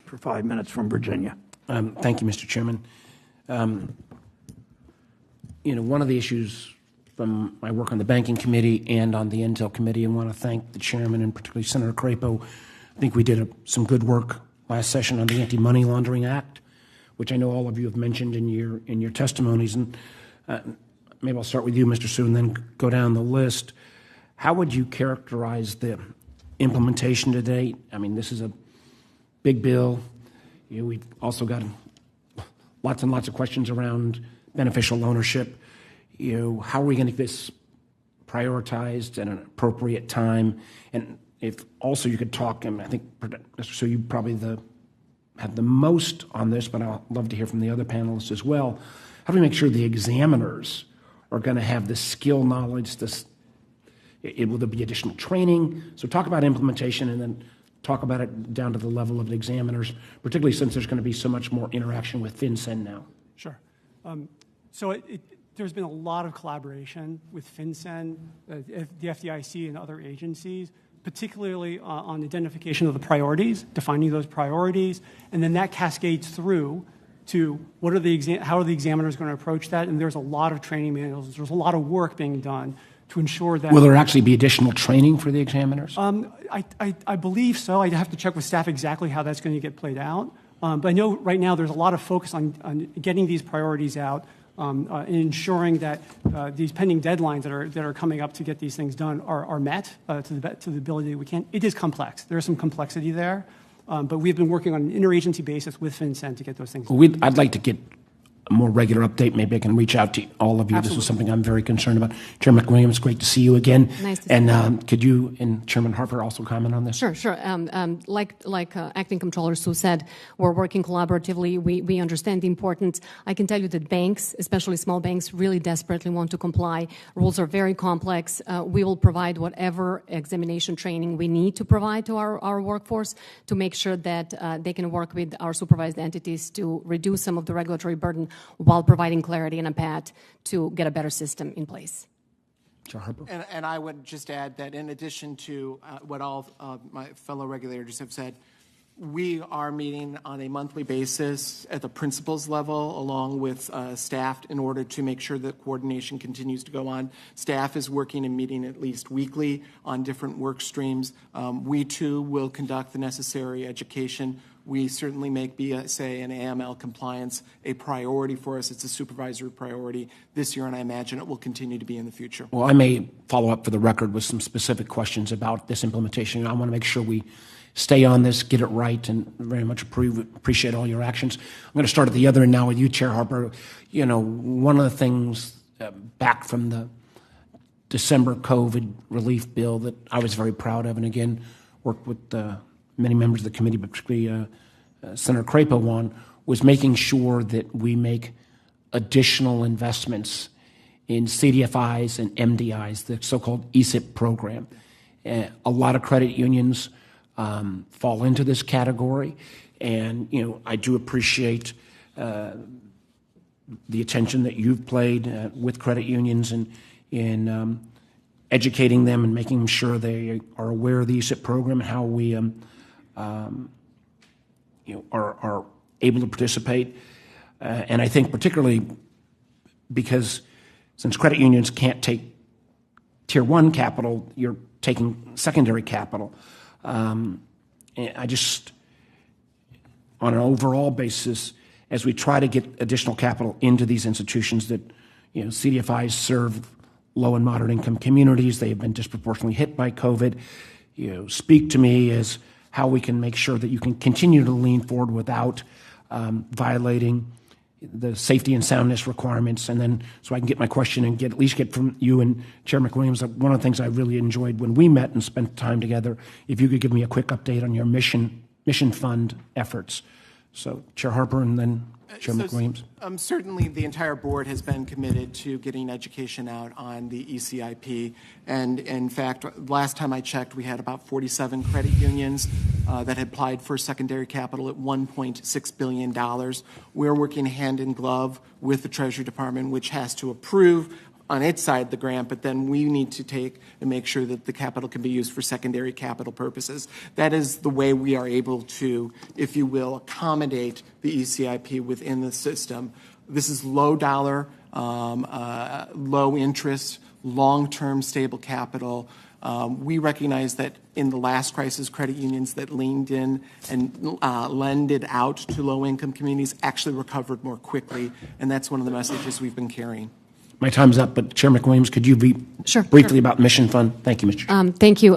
for 5 minutes from Virginia. Thank you, Mr. Chairman. One of the issues from my work on the Banking Committee and on the Intel Committee, I want to thank the Chairman and particularly Senator Crapo. I think we did some good work last session on the Anti-Money Laundering Act, which I know all of you have mentioned in your testimonies. And maybe I'll start with you, Mr. Sue, and then go down the list. How would you characterize the implementation to date? I mean, this is a big bill. We've also got lots and lots of questions around beneficial ownership. How are we going to get this prioritized at an appropriate time? And if also you could talk, and I think, Mr. Sue, you probably have the most on this, but I'd love to hear from the other panelists as well. How do we make sure the examiners are going to have the skill, knowledge, will there be additional training? So talk about implementation and then talk about it down to the level of the examiners, particularly since there's going to be so much more interaction with FinCEN now. Sure. There's been a lot of collaboration with FinCEN, the FDIC, and other agencies, particularly on identification of the priorities, defining those priorities, and then that cascades through to how are the examiners going to approach that? And there's a lot of training manuals. There's a lot of work being done to ensure that. Will there actually be additional training for the examiners? I believe so. I'd have to check with staff exactly how that's going to get played out. But I know right now there's a lot of focus on getting these priorities out and ensuring that these pending deadlines that are coming up to get these things done are met to the ability we can. It is complex. There's some complexity there. But we've been working on an interagency basis with FinCEN to get those things done. I'd like to get a more regular update. Maybe I can reach out to all of you. Absolutely. This is something I'm very concerned about. Chairman McWilliams, great to see you again. Nice to see you. And could you and Chairman Harper also comment on this? Sure. Like Acting Comptroller Sue said, we're working collaboratively. We understand the importance. I can tell you that banks, especially small banks, really desperately want to comply. Rules are very complex. We will provide whatever examination training we need to provide to our workforce to make sure that they can work with our supervised entities to reduce some of the regulatory burden while providing clarity and a path to get a better system in place. And I would just add that in addition to what all my fellow regulators have said, we are meeting on a monthly basis at the principals level along with staff in order to make sure that coordination continues to go on. Staff is working and meeting at least weekly on different work streams. We too will conduct the necessary education. We certainly make BSA and AML compliance a priority for us. It's a supervisory priority this year, and I imagine it will continue to be in the future. Well, I may follow up for the record with some specific questions about this implementation. I want to make sure we stay on this, get it right, and very much appreciate all your actions. I'm going to start at the other end now with you, Chair Harper. One of the things back from the December COVID relief bill that I was very proud of, and again, worked with many members of the committee, but particularly Senator Crapo on, was making sure that we make additional investments in CDFIs and MDIs, the so-called ESIP program. A lot of credit unions fall into this category, and I do appreciate the attention that you've played with credit unions in educating them and making sure they are aware of the ESIP program and how we are able to participate. And I think particularly because since credit unions can't take Tier 1 capital, you're taking secondary capital. I just, on an overall basis, as we try to get additional capital into these institutions that, CDFIs serve low and moderate income communities. They have been disproportionately hit by COVID. Speak to me as how we can make sure that you can continue to lean forward without violating the safety and soundness requirements. And then so I can get my question and at least get from you and Chair McWilliams, one of the things I really enjoyed when we met and spent time together, if you could give me a quick update on your mission fund efforts. So Chair Harper and then Chair McWilliams. Certainly the entire board has been committed to getting education out on the ECIP. And in fact, last time I checked, we had about 47 credit unions that had applied for secondary capital at $1.6 billion. We're working hand in glove with the Treasury Department, which has to approve on its side the grant, but then we need to take and make sure that the capital can be used for secondary capital purposes. That is the way we are able to, if you will, accommodate the ECIP within the system. This is low dollar, low interest, long-term stable capital. We recognize that in the last crisis, credit unions that leaned in and lended out to low-income communities actually recovered more quickly, and that's one of the messages we've been carrying. My time's up, but Chair McWilliams, could you be Sure, briefly sure. about Mission Fund? Thank you, Mr. Chair. Thank you.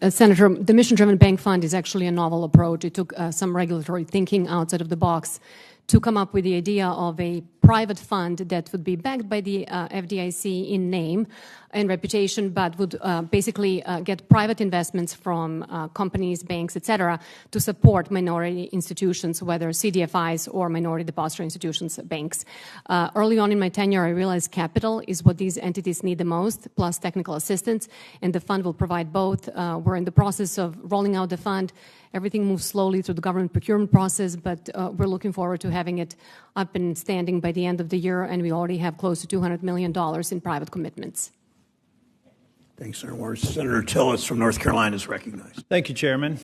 Senator, the Mission-Driven Bank Fund is actually a novel approach. It took some regulatory thinking outside of the box to come up with the idea of a private fund that would be backed by the FDIC in name and reputation, but would basically get private investments from companies, banks, et cetera, to support minority institutions, whether CDFIs or minority depository institutions, banks. Early on in my tenure, I realized capital is what these entities need the most, plus technical assistance, and the fund will provide both. We're in the process of rolling out the fund. Everything moves slowly through the government procurement process, but we're looking forward to having it up and standing by the end of the year, and we already have close to $200 million in private commitments. Thanks, Senator Warren. Senator Tillis from North Carolina is recognized. Thank you, Chairman.